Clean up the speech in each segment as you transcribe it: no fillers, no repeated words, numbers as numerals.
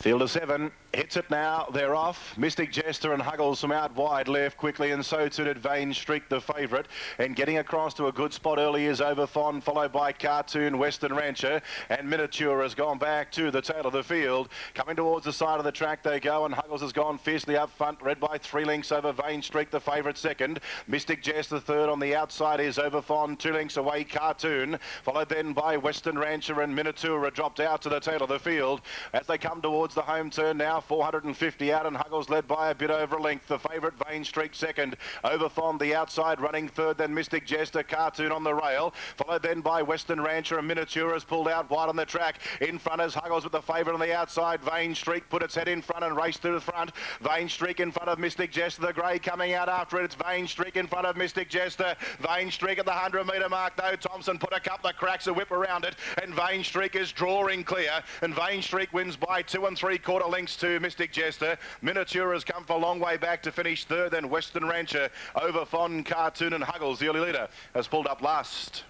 Field of 7 hits it now. They're off. Mystic Jester and Huggles from out wide left quickly, and so too did Vain Streak, the favourite. And getting across to a good spot early is Overfond, followed by Cartoon, Western Rancher, and Miniature has gone back to the tail of the field. Coming towards the side of the track they go, and Huggles has gone fiercely up front, led by 3 lengths over Vain Streak, the favourite second. Mystic Jester third. On the outside is Overfond, 2 lengths away Cartoon, followed then by Western Rancher, and Miniature dropped out to the tail of the field. As they come towards the home turn now, 450 out, and Huggles led by a bit over a length. The favourite Vain Streak second, Overfond the outside running third, then Mystic Jester, Cartoon on the rail, followed then by Western Rancher, and Miniature has pulled out wide on the track. In front is Huggles with the favourite on the outside. Vain Streak put its head in front and raced to the front. Vain Streak in front of Mystic Jester, the grey coming out after it. It's Vain Streak in front of Mystic Jester. Vain Streak at the 100-metre mark though. Thompson put a couple of cracks, a whip around it, and Vain Streak is drawing clear, and Vain Streak wins by 2 3/4 lengths to Mystic Jester. Miniature has come for a long way back to finish third, then Western Rancher, Overfond, Cartoon and Huggles, the early leader, has pulled up last.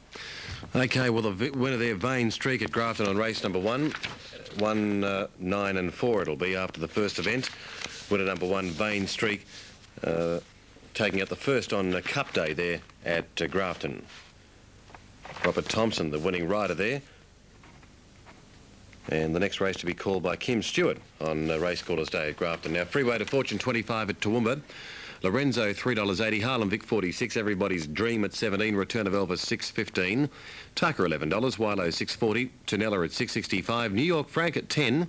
Okay, well, the winner there, Vain Streak at Grafton on race number 1. 1, 9 and 4 it'll be after the first event. Winner number 1, Vain Streak, taking out the first on Cup Day there at Grafton. Robert Thompson, the winning rider there. And the next race to be called by Kim Stewart on Racecallers Day at Grafton. Now, Freeway to Fortune 25 at Toowoomba. Lorenzo $3.80, Harlem Vic 46, Everybody's Dream at 17, Return of Elvis $6.15, Tucker $11, Wilo $6.40, Tonella at $6.65, New York Frank at 10.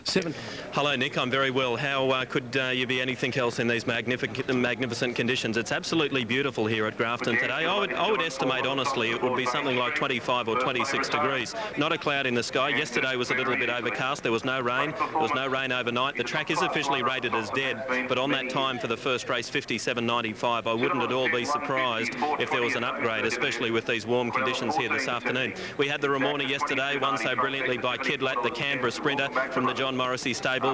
7. Hello, Nick. I'm very well. How could you be anything else in these magnificent conditions? It's absolutely beautiful here at Grafton today. I would estimate, honestly, it would be something like 25 or 26 degrees. Not a cloud in the sky. Yesterday was a little bit overcast. There was no rain. There was no rain overnight. The track is officially rated as dead, but on that time for the first race, 57.95, I wouldn't at all be surprised if there was an upgrade, especially with these warm conditions here this afternoon. We had the Ramorna yesterday, won so brilliantly by Kidlat, the Canberra sprinter from the John Morrissey stable,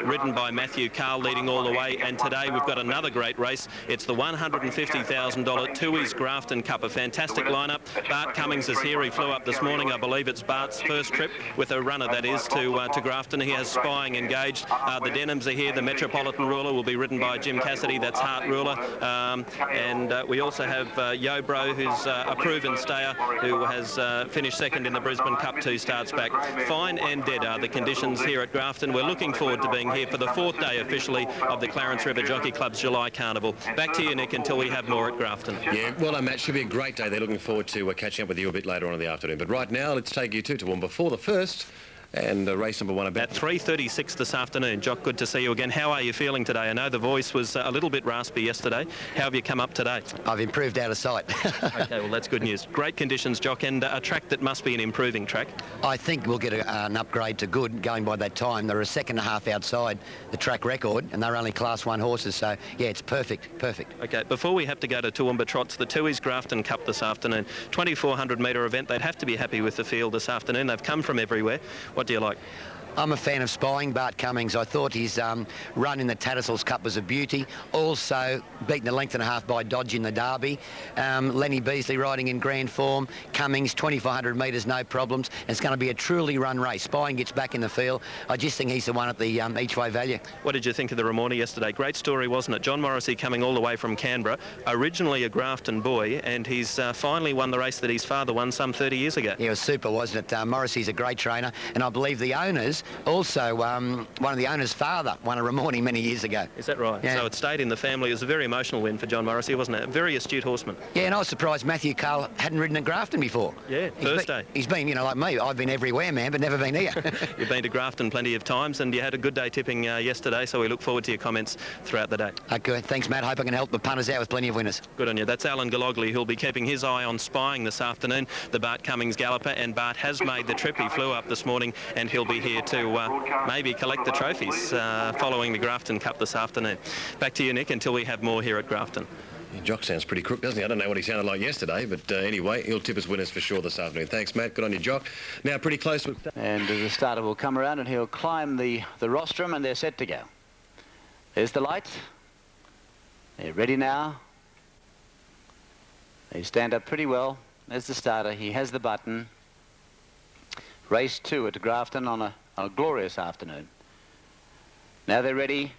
ridden by Matthew Carl, leading all the way. And today we've got another great race. It's the $150,000 Tooheys Grafton Cup, a fantastic lineup. Bart Cummings is here. He flew up this morning. I believe it's Bart's first trip with a runner, that is, to Grafton. He has Spying engaged. The Denims are here. The Metropolitan Ruler will be ridden by Jim Cassidy. That's Heart Ruler. And we also have Yobro, who's a proven stayer, who has finished second in the Brisbane Cup 2 starts back. Fine and dead are the conditions here at Grafton. We're looking forward to being here for the 4th day officially of the Clarence River Jockey Club's July Carnival. Back to you, Nick, until we have more at Grafton. Yeah, well done, Matt. Should be a great day. They're looking forward to catching up with you a bit later on in the afternoon. But right now, let's take you to Toowoomba for the first. And race number 1 about... At 3:36 this afternoon. Jock, good to see you again. How are you feeling today? I know the voice was a little bit raspy yesterday. How have you come up today? I've improved out of sight. Okay, well, that's good news. Great conditions, Jock, and a track that must be an improving track. I think we'll get an upgrade to good going by that time. They're a second and a half outside the track record, and they're only Class 1 horses, so, yeah, it's perfect. Okay, before we have to go to Toowoomba Trots, the Tooheys Grafton Cup this afternoon, 2,400-metre event. They'd have to be happy with the field this afternoon. They've come from everywhere. What do you like? I'm a fan of Spying, Bart Cummings. I thought his run in the Tattersalls Cup was a beauty. Also beaten a length and a half by Dodge in the Derby. Lenny Beasley riding in grand form. Cummings, 2,400 metres, no problems. And it's going to be a truly run race. Spying gets back in the field. I just think he's the one at the each way value. What did you think of the Ramorna yesterday? Great story, wasn't it? John Morrissey coming all the way from Canberra, originally a Grafton boy, and he's finally won the race that his father won some 30 years ago. Yeah, it was super, wasn't it? Morrissey's a great trainer, and I believe the owners also, one of the owners' father won a Ramorna many years ago. Is that right? Yeah. So it stayed in the family. It was a very emotional win for John Morrissey, wasn't it? A very astute horseman. Yeah, and I was surprised Matthew Carl hadn't ridden at Grafton before. Yeah, first day. He's been, you know, like me. I've been everywhere, man, but never been here. You've been to Grafton plenty of times, and you had a good day tipping yesterday, so we look forward to your comments throughout the day. Okay, thanks, Matt. Hope I can help the punters out with plenty of winners. Good on you. That's Alan Galogly, who'll be keeping his eye on Spying this afternoon, the Bart Cummings galloper, and Bart has made the trip. He flew up this morning, and he'll be here to maybe collect the trophies following the Grafton Cup this afternoon. Back to you, Nick, until we have more here at Grafton. Jock sounds pretty crook, doesn't he? I don't know what he sounded like yesterday, but anyway, he'll tip his winners for sure this afternoon. Thanks, Matt. Good on you, Jock. Now, pretty close with... And the starter will come around and he'll climb the rostrum, and they're set to go. There's the light. They're ready now. They stand up pretty well. There's the starter. He has the button. Race 2 at Grafton on a glorious afternoon. Now they're ready.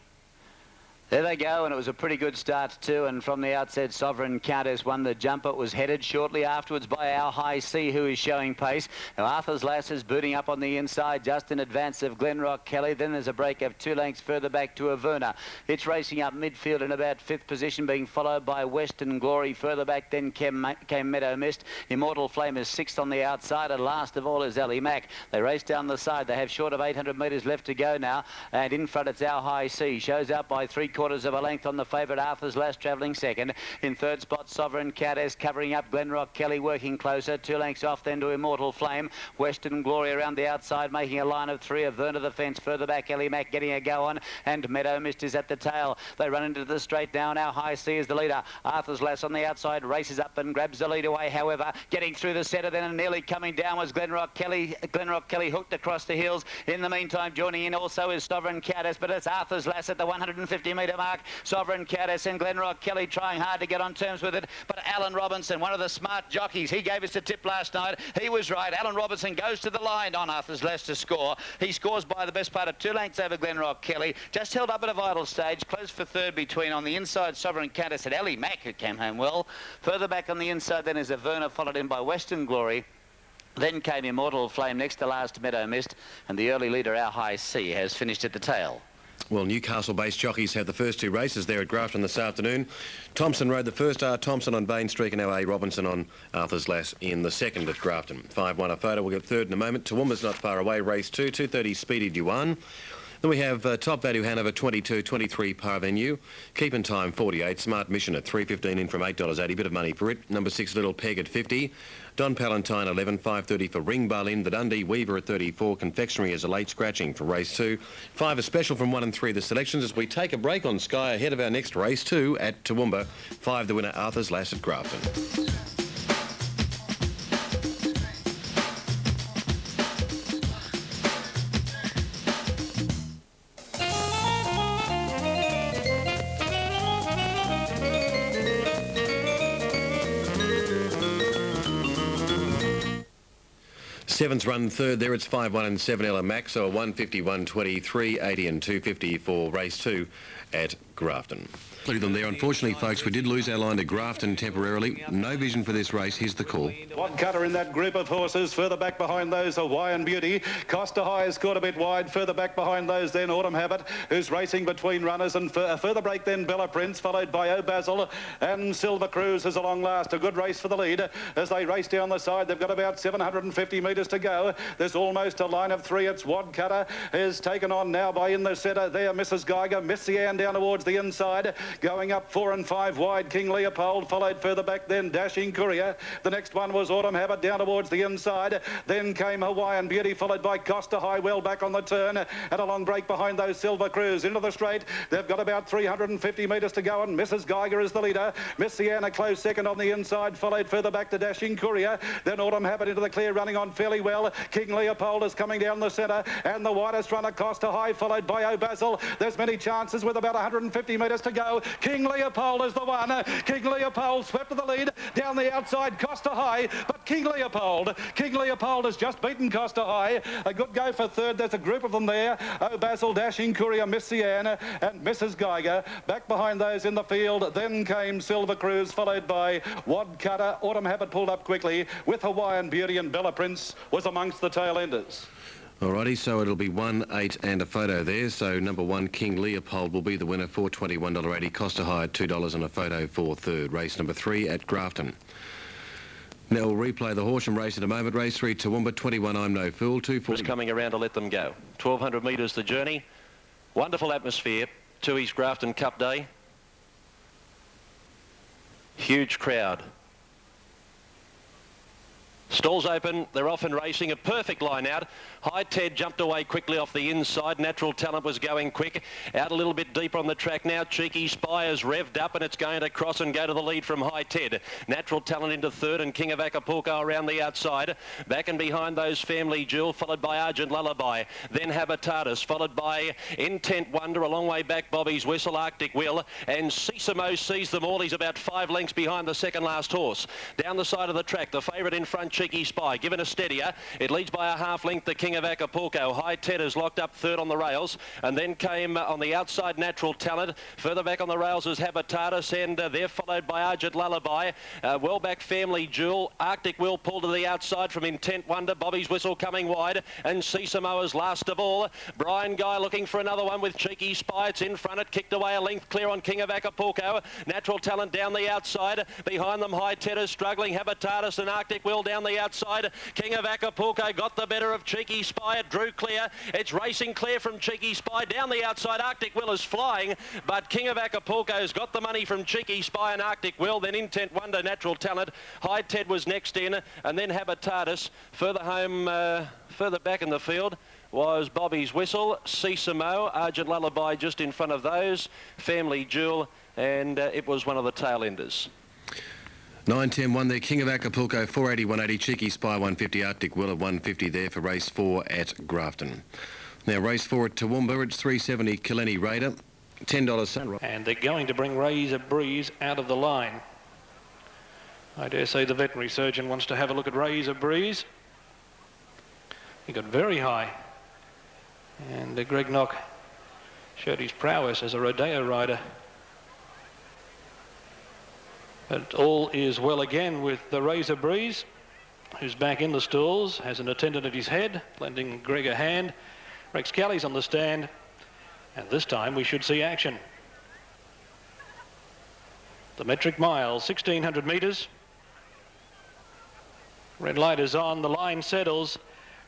There they go, and it was a pretty good start too, and from the outset Sovereign Countess won the jumper. It was headed shortly afterwards by Our High Sea, who is showing pace. Now Arthur's Lass is booting up on the inside just in advance of Glenrock Kelly. Then there's a break of 2 lengths further back to Averna. It's racing up midfield in about 5th position, being followed by Western Glory. Further back then came Meadow Mist. Immortal Flame is 6th on the outside, and last of all is Ali Mac. They race down the side. They have short of 800 metres left to go now, and in front it's Our High Sea. Shows out by 3/4 of a length on the favourite Arthur's Lass, travelling second. In third spot, Sovereign Countess covering up Glenrock Kelly, working closer. 2 lengths off then to Immortal Flame. Western Glory around the outside, making a line of 3. Averna the fence. Further back, Ellie Mac getting a go on, and Meadow Mist is at the tail. They run into the straight now. Now High Sea is the leader. Arthur's Lass on the outside races up and grabs the lead away. However, getting through the centre then and nearly coming down was Glenrock Kelly. Glenrock Kelly hooked across the hills. In the meantime, joining in also is Sovereign Countess, but it's Arthur's Lass at the 150 metre mark. Sovereign Countess and Glenrock Kelly trying hard to get on terms with it, but Alan Robinson, one of the smart jockeys, he gave us a tip last night. He was right. Alan Robinson goes to the line on Arthur's Lass to score. He scores by the best part of 2 lengths over Glenrock Kelly. Just held up at a vital stage, close for third between on the inside Sovereign Countess and Ellie Mack, who came home well. Further back on the inside then is Averna, followed in by Western Glory. Then came Immortal Flame next to last Meadow Mist, and the early leader, Our High Sea, has finished at the tail. Well, Newcastle-based jockeys have the first 2 races there at Grafton this afternoon. Thompson rode the first, R. Thompson on Bain Streak, and now A. Robinson on Arthur's Lass in the second at Grafton. 5-1 a photo. We'll get third in a moment. Toowoomba's not far away. Race 2, 2:30 Speedy Duan. Then we have Top Value Hanover 22, 23 Parvenu. Keep in Time 48. Smart Mission at 3.15 in from $8.80. Bit of money for it. Number 6 Little Peg at 50. Don Palantine 11, 5.30 for Ring Barlin. The Dundee Weaver at 34. Confectionery is a late scratching for race 2. 5 a special from 1 and 3 the selections as we take a break on Sky ahead of our next race 2 at Toowoomba. 5 the winner Arthur's Lass at Grafton. Seventh run third there. It's 5-1 and 7 Ella Max, so a 151, 23, 80 and 250 for race 2 at Grafton. Look at them there. Unfortunately, folks, we did lose our line to Grafton temporarily. No vision for this race. Here's the call. One cutter in that group of horses. Further back behind those, Hawaiian Beauty. Costa High has caught a bit wide. Further back behind those, then Autumn Habit, who's racing between runners. And further break, then Bella Prince, followed by O'Basil and Silver Cruise is a long last. A good race for the lead as they race down the side. They've got about 750 metres to go. There's almost a line of 3. It's Wad Cutter is taken on now by in the centre there. Mrs. Geiger, Missy Ann down towards the inside. Going up 4 and 5 wide, King Leopold, followed further back then Dashing Courier. The next one was Autumn Habit down towards the inside. Then came Hawaiian Beauty, followed by Costa High, well back on the turn. And a long break behind those Silver Cruise into the straight. They've got about 350 metres to go, and Mrs. Geiger is the leader. Miss Sienna close second on the inside, followed further back to Dashing Courier. Then Autumn Habit into the clear, running on fairly well. King Leopold is coming down the centre, and the widest runner Costa High, followed by O'Basil. There's many chances with about 150 metres to go. King Leopold is the one. King Leopold swept to the lead down the outside, Costa High, but King Leopold has just beaten Costa High. A good go for third. There's a group of them there. O'Basil, Dashing Courier, Miss Sienna and Mrs. Geiger. Back behind those in the field, then came Silver Cruise, followed by Wad Cutter. Autumn Habit pulled up quickly with Hawaiian Beauty, and Bella Prince was amongst the tail enders. Alrighty, so it'll be 1, 8 and a photo there. So number 1, King Leopold, will be the winner for $21.80. Costa High at $2 and a photo for third. Race number 3 at Grafton. Now we'll replay the Horsham race in a moment. Race 3, Toowoomba, 21, I'm No Fool, 240. Coming around to let them go. 1,200 metres the journey. Wonderful atmosphere. Tooheys Grafton Cup Day. Huge crowd. Stalls open, they're off and racing, a perfect line out. High Ted jumped away quickly off the inside. Natural Talent was going quick. Out a little bit deeper on the track now. Cheeky Spy is revved up and it's going to cross and go to the lead from High Ted. Natural Talent into third and King of Acapulco around the outside. Back and behind those Family Jewel, followed by Argent Lullaby. Then Habitatus, followed by Intent Wonder. A long way back, Bobby's Whistle, Arctic Will. And Sisamo sees them all. He's about 5 lengths behind the second last horse. Down the side of the track, the favourite in front, Cheeky Spy, given a steadier. It leads by a half length, the King of Acapulco. High Ted is locked up third on the rails, and then came on the outside Natural Talent. Further back on the rails is Habitatus, and they're followed by Argent Lullaby. Well back Family Jewel. Arctic Will pulled to the outside from Intent Wonder. Bobby's Whistle coming wide, and Samoa's last of all. Brian Guy looking for another one with Cheeky Spy. It's in front. It kicked away a length clear on King of Acapulco. Natural Talent down the outside. Behind them, High Ted is struggling. Habitatus and Arctic Will down the outside. King of Acapulco got the better of Cheeky Spy. It drew clear. It's racing clear from Cheeky Spy. Down the outside, Arctic Will is flying, but King of Acapulco's got the money from Cheeky Spy and Arctic Will. Then Intent Wonder, Natural Talent. High Ted was next in, and then Habitatus. Further home, further back in the field was Bobby's Whistle, Samoa, Argent Lullaby just in front of those, Family Jewel, and it was one of the tail enders. 9-10 won there. King of Acapulco 480, 180. Cheeky Spy 150. Arctic Will at 150 there for race 4 at Grafton. Now race 4 at Toowoomba. It's 370 Killenny Raider. $10 Sunrise. And they're going to bring Razor Breeze out of the line. I dare say the veterinary surgeon wants to have a look at Razor Breeze. He got very high. And Greg Knock showed his prowess as a rodeo rider. But all is well again with the Razor Breeze, who's back in the stalls, has an attendant at his head, lending Greg a hand. Rex Kelly's on the stand, and this time we should see action. The metric mile, 1,600 metres. Red light is on, the line settles.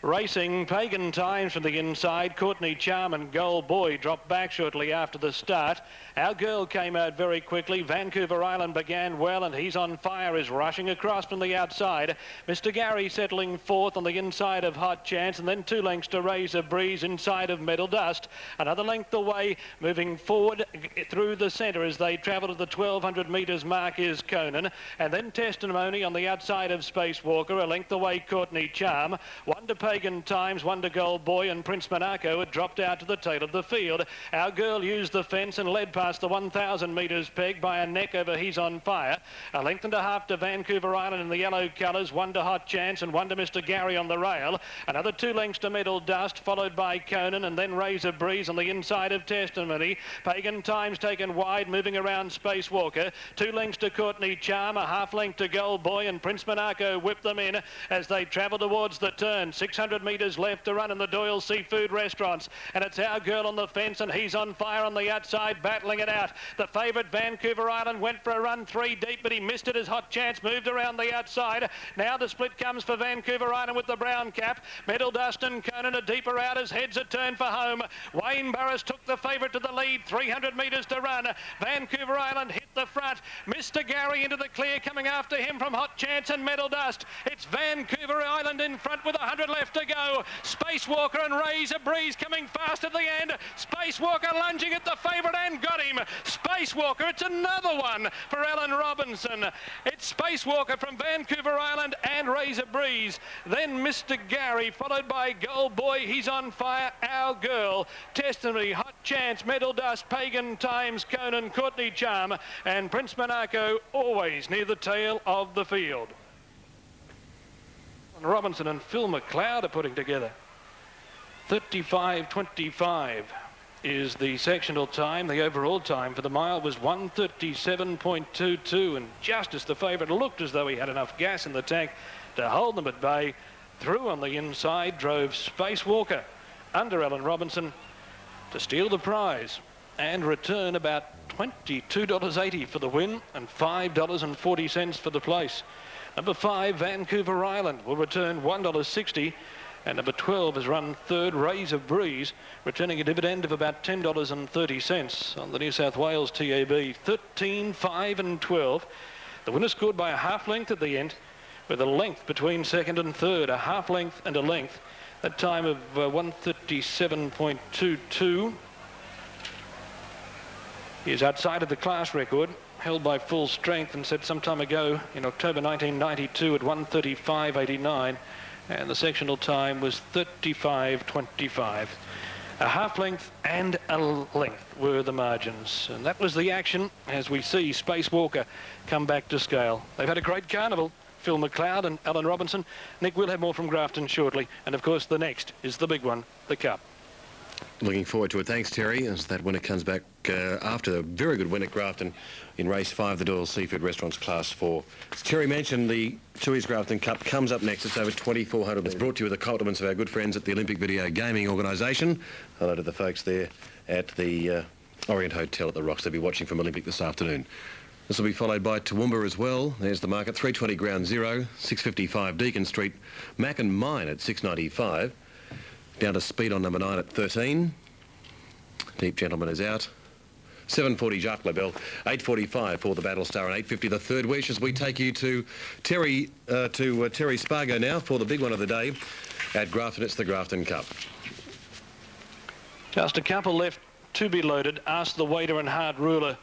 Racing, Pagan Times from the inside. Courtney Charm and Gold Boy dropped back shortly after the start. Our Girl came out very quickly. Vancouver Island began well, and He's on Fire is rushing across from the outside. Mr. Gary settling fourth on the inside of Hot Chance, and then 2 lengths to Razor Breeze inside of Metal Dust. Another length away, moving forward through the centre as they travel to the 1,200 metres mark is Conan, and then Testimony on the outside of Spacewalker. A length away, Courtney Charm. 1 to Pagan Times, 1 to Gold Boy, and Prince Monaco had dropped out to the tail of the field. Our Girl used the fence and led past the 1,000 metres peg by a neck over He's on Fire. A length and a half to Vancouver Island in the yellow colours, 1 to Hot Chance and 1 to Mr. Gary on the rail. Another 2 lengths to Metal Dust, followed by Conan, and then Razor Breeze on the inside of Testimony. Pagan Times taken wide, moving around Spacewalker. 2 lengths to Courtney Charm, a half length to Gold Boy, and Prince Monaco whipped them in as they travel towards the turn. 600 metres left to run in the Doyle Seafood Restaurants, and it's Our Girl on the fence and He's on Fire on the outside, battling it out. The favourite Vancouver Island went for a run 3 deep, but he missed it as Hot Chance moved around the outside. Now the split comes for Vancouver Island with the brown cap. Metal Dust and Conan are deeper out as heads a turn for home. Wayne Burris took the favourite to the lead, 300 metres to run. Vancouver Island hit the front. Mr. Gary into the clear, coming after him from Hot Chance and Metal Dust. It's Vancouver Island in front with 100 left to go. Spacewalker and Razor Breeze coming fast at the end. Spacewalker lunging at the favourite and got him. Spacewalker, it's another one for Alan Robinson. It's Spacewalker from Vancouver Island and Razor Breeze. Then Mr. Gary, followed by Gold Boy, He's on Fire, Our Girl, Testimony, Hot Chance, Metal Dust, Pagan Times, Conan, Courtney Charm, and Prince Monaco always near the tail of the field. Robinson and Phil McLeod are putting together. 35.25 is the sectional time. The overall time for the mile was 1:37.22, and just as the favourite looked as though he had enough gas in the tank to hold them at bay, through on the inside drove Spacewalker under Alan Robinson to steal the prize and return about $22.80 for the win and $5.40 for the place. Number 5, Vancouver Island, will return $1.60, and number 12 has run third, Razor Breeze, returning a dividend of about $10.30 on the New South Wales TAB. 13, 5 and 12. The winner scored by a half length at the end, with a length between second and third, a half length and a length. That time of 1:37.22 is outside of the class record, held by Full Strength and set some time ago in October 1992 at 1:35.89, and the sectional time was 35.25. A half length and a length were the margins, and that was the action as we see Spacewalker come back to scale. They've had a great carnival. Phil McLeod and Alan Robinson. Nick, we'll have more from Grafton shortly. And, of course, the next is the big one, the Cup. Looking forward to it. Thanks, Terry, as that winner comes back after a very good win at Grafton in race 5, the Doyle Seafood Restaurants Class 4. As Terry mentioned, the Tui's Grafton Cup comes up next. It's over 2,400. It's brought to you with the compliments of our good friends at the Olympic Video Gaming Organisation. Hello to the folks there at the Orient Hotel at the Rocks. They'll be watching from Olympic this afternoon. This will be followed by Toowoomba as well. There's the market, 320 Ground Zero, 655 Deacon Street, Mac and Mine at 695. Down to Speed on number 9 at 13. Deep Gentleman is out. 7:40 Jacques Labelle, 8:45 for the Battle Star, and 8:50 the Third Wish, as we take you to Terry Spargo now for the big one of the day at Grafton. It's the Grafton Cup. Just a couple left to be loaded. Ask the Waiter and Hard Ruler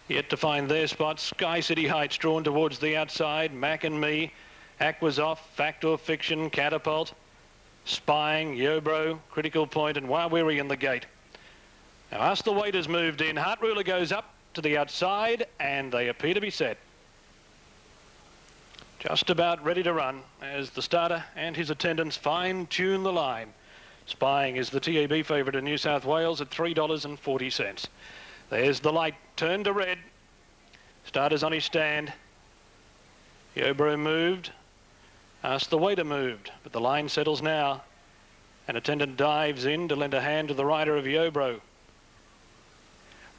yet to find their spot. Sky City Heights drawn towards the outside. Mac and Me, Aqua's Off, Fact or Fiction, Catapult, Spying, Yobro, Critical Point and Wawiri in the gate. Now Ask the Waiter's moved in. Heart Ruler goes up to the outside and they appear to be set. Just about ready to run as the starter and his attendants fine-tune the line. Spying is the TAB favourite in New South Wales at $3.40. There's the light turned to red. Starter's on his stand. Yobro moved. Ask the Waiter moved, but the line settles now. An attendant dives in to lend a hand to the rider of Yobro.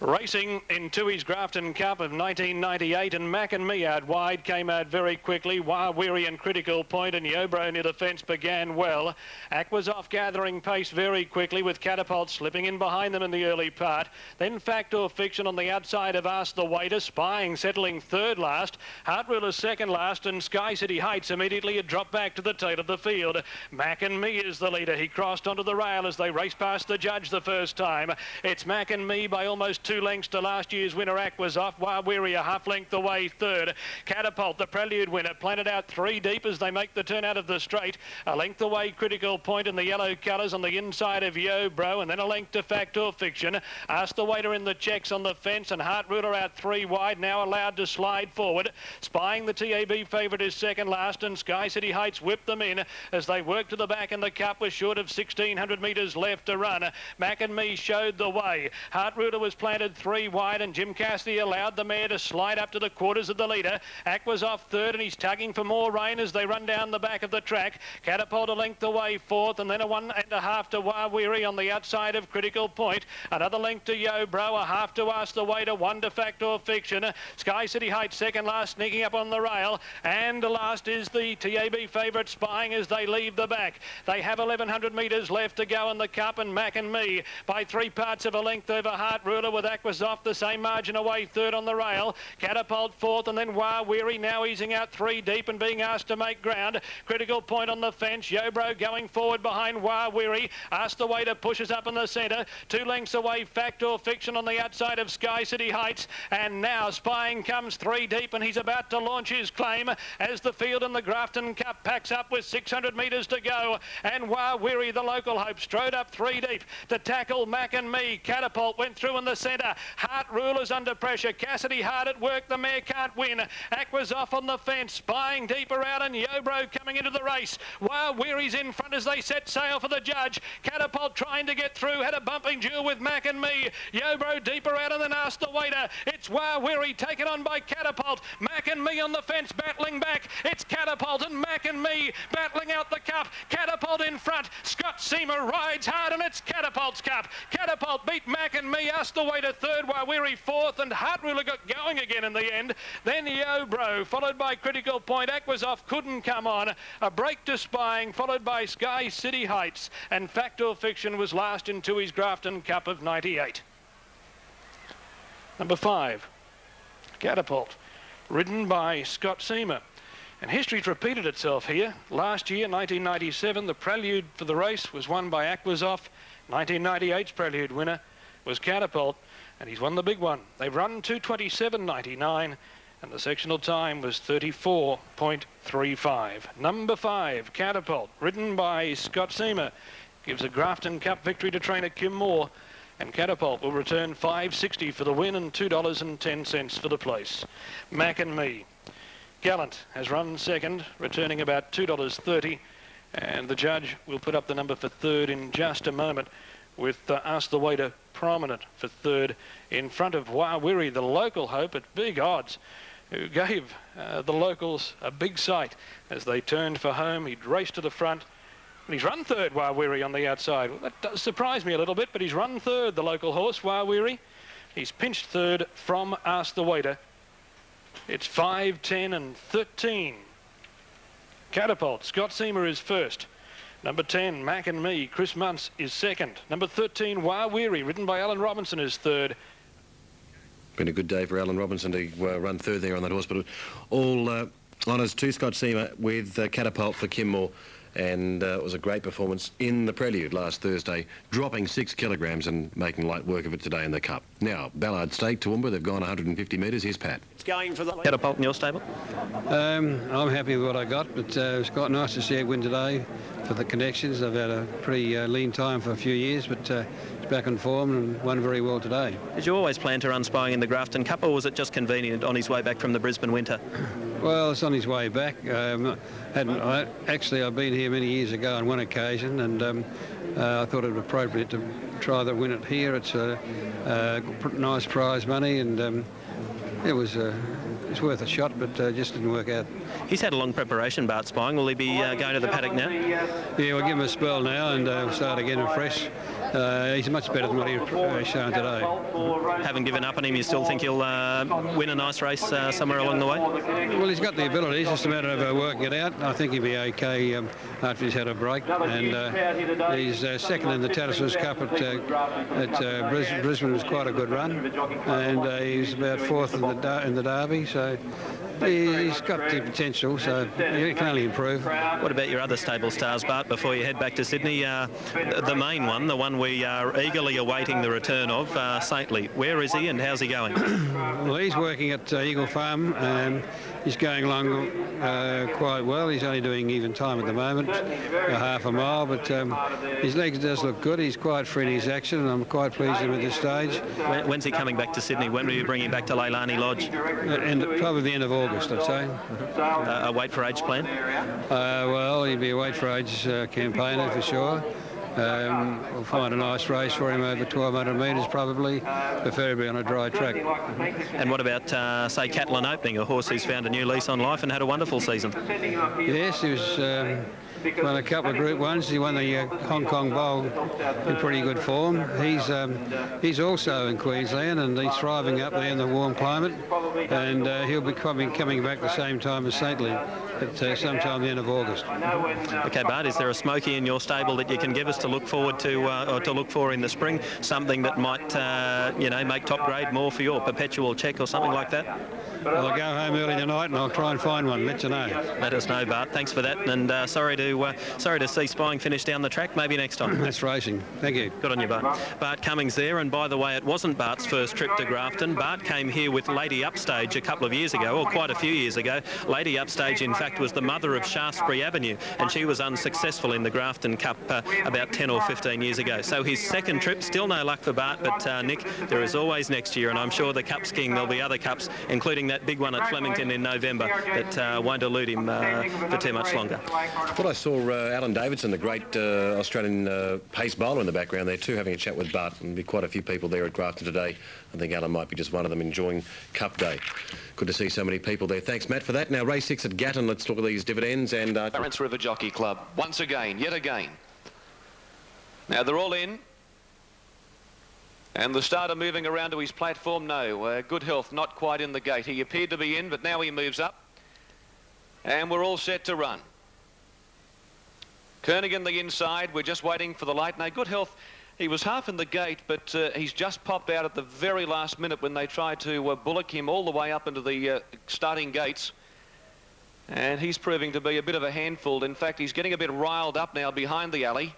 Racing in Tui's Grafton Cup of 1998, and Mac and Me out wide came out very quickly. Wawiri and Critical Point and Yobro near the fence began well. Aqua's Off gathering pace very quickly with Catapult slipping in behind them in the early part. Then Fact or Fiction on the outside of Ask the Waiter. Spying settling third last. Heart Ruler second last, and Sky City Heights immediately had dropped back to the tail of the field. Mac and Me is the leader. He crossed onto the rail as they raced past the judge the first time. It's Mac and Me by almost 2 lengths to last year's winner Aqua's Off. Wawiri a half length away third. Catapult, the prelude winner, planted out 3 deep as they make the turn out of the straight. A length away Critical Point in the yellow colours on the inside of Yobro, and then a length to Fact or Fiction. Ask the Waiter in the checks on the fence, and Heart Ruler out 3 wide, now allowed to slide forward. Spying, the TAB favourite, is second last, and Sky City Heights whipped them in as they worked to the back, and the cup was short of 1,600 metres left to run. Mac and Me showed the way. Heart Ruler was planted 3 wide, and Jim Cassidy allowed the mare to slide up to the quarters of the leader. Aqua's Off third, and he's tugging for more rain as they run down the back of the track. Catapult a length away fourth, and then a 1.5 to Wawiri on the outside of Critical Point. Another length to Yobro, a half to Ask the Waiter, 1 to Fact or Fiction. Sky City Heights second last, sneaking up on the rail, and last is the TAB favourite Spying as they leave the back. They have 1,100 metres left to go in the cup, and Mac and Me by 3 parts of a length over Heart Ruler, with Aqua's Off the same margin away third on the rail. Catapult fourth, and then Wawiri now easing out 3 deep and being asked to make ground. Critical Point on the fence. Yobro going forward behind Wawiri. Ask the Waiter pushes up in the centre. 2 lengths away Fact or Fiction on the outside of Sky City Heights, and now Spying comes 3 deep, and he's about to launch his claim as the field in the Grafton Cup packs up with 600 metres to go, and Wawiri, the local hope, strode up 3 deep to tackle Mac and Me. Catapult went through in the centre. Heart Ruler's under pressure. Cassidy hard at work. The mare can't win. Aqua's Off on the fence. Spying deeper out, and Yobro coming into the race. Wawiri's in front as they set sail for the judge. Catapult trying to get through. Had a bumping duel with Mac and Me. Yobro deeper out, and then Ask the Waiter. It's Wawiri taken on by Catapult. Mac and Me on the fence battling back. It's Catapult and Mac and Me battling out the cup. Catapult in front. Scott Seamer rides hard, and it's Catapult's cup. Catapult beat Mac and Me. Ask the Waiter third. Wawiri fourth, and Heart Ruler got going again in the end. Then Yobro, followed by Critical Point. Aqua's Off couldn't come on. A break to Spying, followed by Sky City Heights, and Fact or Fiction was last in Tui's Grafton Cup of 98. Number 5, Catapult, ridden by Scott Seamer. And history's repeated itself here. Last year, 1997, the prelude for the race was won by Aqua's Off. 1998's prelude winner was Catapult, and he's won the big one. They've run 2:27.99, and the sectional time was 34.35. Number 5, Catapult, ridden by Scott Seamer, gives a Grafton Cup victory to trainer Kim Moore, and Catapult will return $5.60 for the win and $2.10 for the place. Mac and Me. Gallant has run second, returning about $2.30, and the judge will put up the number for third in just a moment, with Ask the Waiter prominent for third in front of Wawiri, the local hope, at big odds, who gave the locals a big sight as they turned for home. He'd raced to the front, and he's run third, Wawiri, on the outside. Well, that does surprise me a little bit, but he's run third, the local horse, Wawiri. He's pinched third from Ask the Waiter. It's 5, 10 and 13. Catapult, Scott Seamer is first. Number 10, Mac and Me, Chris Muntz is second. Number 13, Wawiri, ridden by Alan Robinson, is third. Been a good day for Alan Robinson to run third there on that horse, but all honours to Scott Seamer with Catapult for Kim Moore. And it was a great performance in the Prelude last Thursday, dropping 6 kilograms and making light work of it today in the Cup. Now, Ballard Stake, Toowoomba, they've gone 150 metres. Here's Pat. It's going for the Catapult in your stable? I'm happy with what I got, but it's quite nice to see it win today for the connections. I've had a pretty lean time for a few years, but it's back in form and won very well today. Did you always plan to run Spying in the Grafton Cup, or was it just convenient on his way back from the Brisbane winter? Well, it's on his way back. I've been here many years ago on one occasion, and I thought it appropriate to try to win it here. It's nice prize money, and it's worth a shot, but just didn't work out. He's had a long preparation, Bart Spying. Will he be going to the paddock now? Yeah, we'll give him a spell now and start again afresh. He's much better than what he's shown today. Haven't given up on him. You still think he'll win a nice race somewhere along the way? Well, he's got the ability. It's just a matter of working it out. I think he'll be okay after he's had a break. And he's second in the Tattersalls Cup at Brisbane. Was quite a good run. And he's about fourth in the Derby. So he's got the potential, so he can only improve. What about your other stable stars, Bart, before you head back to Sydney? The main one, the one we are eagerly awaiting the return of, Saintly. Where is he and how's he going? Well, he's working at Eagle Farm. He's going along quite well. He's only doing even time at the moment, half a mile, but his legs does look good. He's quite free in his action, and I'm quite pleased with him at this stage. When's he coming back to Sydney? When will you bring him back to Leilani Lodge? Probably the end of August, I'd say. A weight for age plan? Well, he'll be a weight for age campaigner for sure. We'll find a nice race for him over 1,200 metres probably, preferably on a dry track. And what about, say, Catalan Opening, a horse who's found a new lease on life and had a wonderful season? Yes, he was... won a couple of Group 1s. He won the Hong Kong Bowl in pretty good form. He's also in Queensland, and he's thriving up there in the warm climate. And he'll be coming back the same time as Saintly at sometime the end of August. Okay, Bart, is there a smoky in your stable that you can give us to look forward to, or to look for in the spring? Something that might, make top grade more for your perpetual check or something like that? I'll go home early tonight and I'll try and find one. Let you know. Let us know, Bart. Thanks for that. And sorry to see Spying finish down the track. Maybe next time. That's racing. Thank you. Good on you, Bart. Bart Cummings there. And by the way, it wasn't Bart's first trip to Grafton. Bart came here with Lady Upstage a couple of years ago, or quite a few years ago. Lady Upstage, in fact, was the mother of Shaftesbury Avenue, and she was unsuccessful in the Grafton Cup about 10 or 15 years ago. So his second trip, still no luck for Bart, but Nick, there is always next year, and I'm sure the Cup's king, there'll be other Cups, including that big one at Flemington in November, that won't elude him for too much longer. What I saw Alan Davidson, the great Australian pace bowler in the background there too, having a chat with Bart, and there'll be quite a few people there at Grafton today. I think Alan might be just one of them enjoying Cup Day. Good to see so many people there. Thanks, Matt, for that. Now, race 6 at Gatton. Let's look at these dividends. And Clarence River Jockey Club, once again, yet again. Now, they're all in. And the starter moving around to his platform, no. Good Health, not quite in the gate. He appeared to be in, but now he moves up. And we're all set to run. Kernigan the inside. We're just waiting for the light. Now, Good Health, he was half in the gate, but he's just popped out at the very last minute when they tried to bullock him all the way up into the starting gates. And he's proving to be a bit of a handful. In fact, he's getting a bit riled up now behind the alley.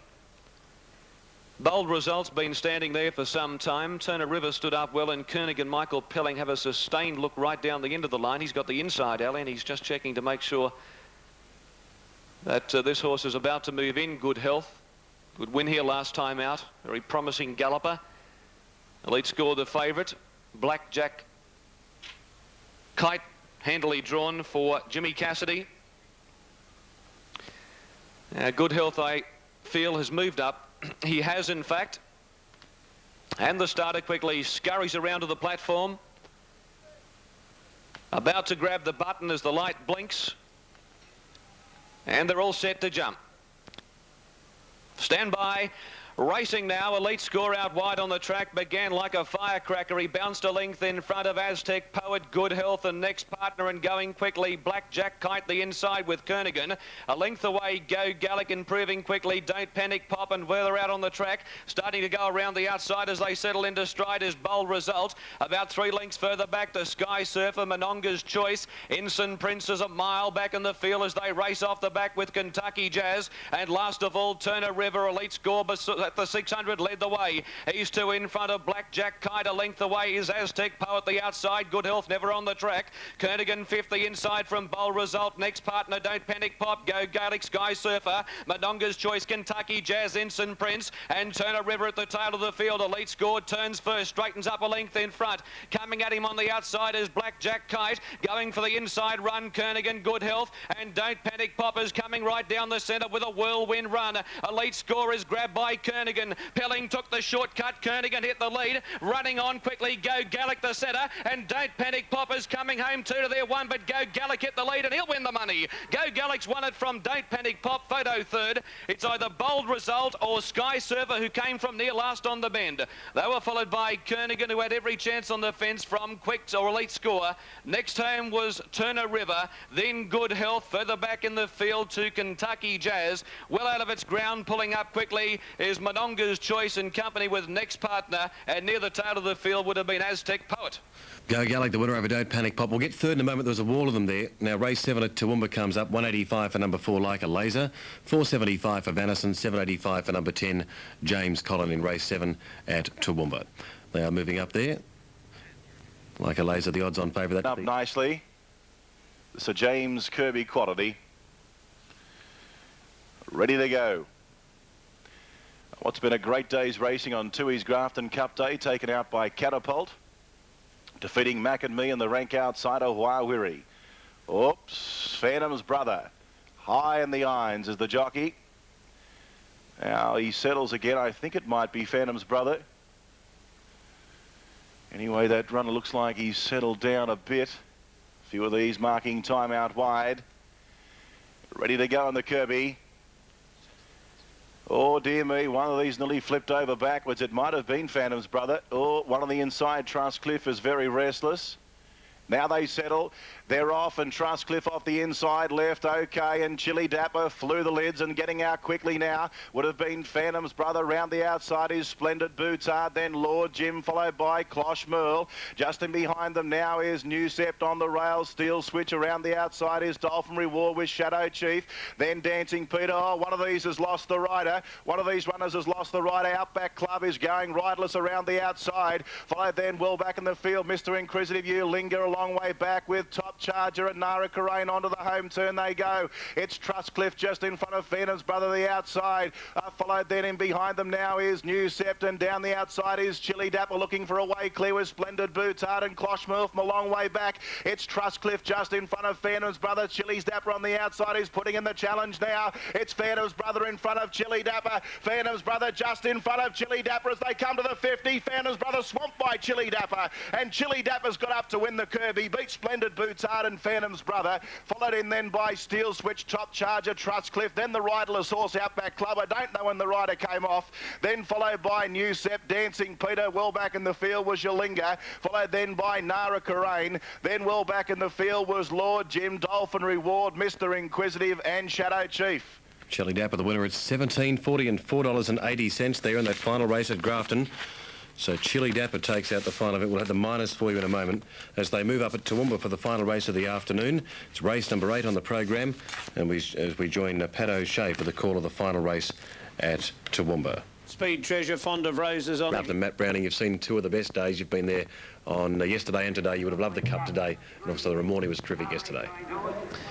Bold Results been standing there for some time. Turner River stood up well, and Kernigan, Michael Pelling have a sustained look right down the end of the line. He's got the inside alley, and he's just checking to make sure that this horse is about to move in. Good Health. Good win here last time out. Very promising galloper. Elite Score the favourite. Blackjack Kite handily drawn for Jimmy Cassidy. Good Health, I feel, has moved up. He has, in fact. And the starter quickly scurries around to the platform. About to grab the button as the light blinks. And they're all set to jump. Stand by. Racing now, Elite Score out wide on the track, began like a firecracker. He bounced a length in front of Aztec Poet, Good Health, and next partner, and going quickly, Black Jack Kite the inside with Kernigan. A length away, Go Gallic improving quickly, Don't Panic Pop, and further out on the track, starting to go around the outside as they settle into stride is Bold Result. About 3 lengths further back to Sky Surfer, Mononga's Choice. Ensign Prince is a mile back in the field as they race off the back with Kentucky Jazz. And last of all, Turner River, Elite Score at the 600 led the way. He's 2 in front of Black Jack Kite. A length away is Aztec Poet the outside. Good Health never on the track. Kernigan 5th the inside from Bold Result. Next partner, Don't Panic Pop, Go Gaelic, Sky Surfer, Mononga's Choice, Kentucky Jazz, Ensign Prince, and Turner River at the tail of the field. Elite Score turns first, straightens up a length in front. Coming at him on the outside is Black Jack Kite. Going for the inside run, Kernigan, Good Health, and Don't Panic Pop is coming right down the centre with a whirlwind run. Elite Score is grabbed by Kernigan. Pelling took the shortcut. Kernigan hit the lead. Running on quickly, Go Gallic the centre, and Don't Panic Pop is coming home 2 to their 1, but Go Gallic hit the lead and he'll win the money. Go Gallic's won it from Don't Panic Pop, photo third. It's either Bold Result or Sky Surfer, who came from near last on the bend. They were followed by Kernigan, who had every chance on the fence from Quicks or Elite Score. Next home was Turner River, then Good Health. Further back in the field to Kentucky Jazz. Well out of its ground, pulling up quickly is Mononga's Choice in company with next partner, and near the tail of the field would have been Aztec Poet. Go Gallic, the winner over Don't Panic Pop. We'll get third in a moment. There's a wall of them there. Now, race 7 at Toowoomba comes up. 185 for number 4, Like a Laser. 475 for Vanison. 785 for number 10, James Collin in race 7 at Toowoomba. They are moving up there. Like a Laser, the odds-on favourite. Up nicely. Sir James Kirby quality. Ready to go. What's been a great day's racing on Tooheys Grafton Cup Day, taken out by Catapult. Defeating Mac and Me in the rank outsider, Wawiri. Oops, Phantom's brother. High in the irons is the jockey. Now he settles again. I think it might be Phantom's brother. Anyway, that runner looks like he's settled down a bit. A few of these marking time out wide. Ready to go on the Kirby. Oh, dear me, one of these nearly flipped over backwards. It might have been Phantom's brother. Oh, one on the inside, Trustcliffe, is very restless. Now they settle. They're off, and Trustcliffe off the inside left. OK, and Chili Dapper flew the lids, and getting out quickly now would have been Phantom's brother. Round the outside is Splendid Boutard, then Lord Jim, followed by Cloche Merle. Just in behind them now is New Sept on the rails. Steel Switch around the outside is Dolphin Reward with Shadow Chief. Then Dancing Peter. Oh, one of these has lost the rider. One of these runners has lost the rider. Outback Club is going riderless around the outside. Followed then well back in the field. Mr. Inquisitive, you linger a long way back with Top Charger and Nara Karain onto the home turn they go. It's Trustcliffe just in front of Phantom's brother the outside. Followed then in behind them now is New Sept, and down the outside is Chili Dapper looking for a way clear with Splendid Boutard and Cloche Merle from a long way back. It's Trustcliffe just in front of Phantom's brother. Chili Dapper on the outside is putting in the challenge now. It's Phantom's brother in front of Chili Dapper. Phantom's brother just in front of Chili Dapper as they come to the 50. Phantom's brother swamped by Chili Dapper, and Chili Dapper's got up to win the Kirby. Beat Splendid Boutard and Phantom's brother, followed in then by Steel Switch, Top Charger, Trustcliffe, then the riderless horse Outback Club. I don't know when the rider came off. Then followed by New Sept, Dancing Peter. Well back in the field was Yalinga, followed then by Nara Karain. Then well back in the field was Lord Jim, Dolphin Reward, Mr. Inquisitive, and Shadow Chief. Chili Dapper, the winner, at $17.40 and $4.80 there in that final race at Grafton. So Chili Dapper takes out the final event. We'll have the minors for you in a moment as they move up at Toowoomba for the final race of the afternoon. It's race number 8 on the program, and as we join Pat O'Shea for the call of the final race at Toowoomba. Speed Treasure, Fond of Roses on. After Matt Browning, you've seen 2 of the best days. You've been there on yesterday and today. You would have loved the Cup today, and also the Ramornie was terrific yesterday.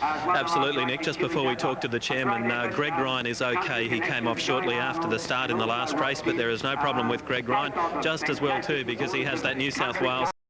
Absolutely, Nick. Just before we talk to the chairman, Greg Ryan is okay. He came off shortly after the start in the last race, but there is no problem with Greg Ryan. Just as well too, because he has that New South Wales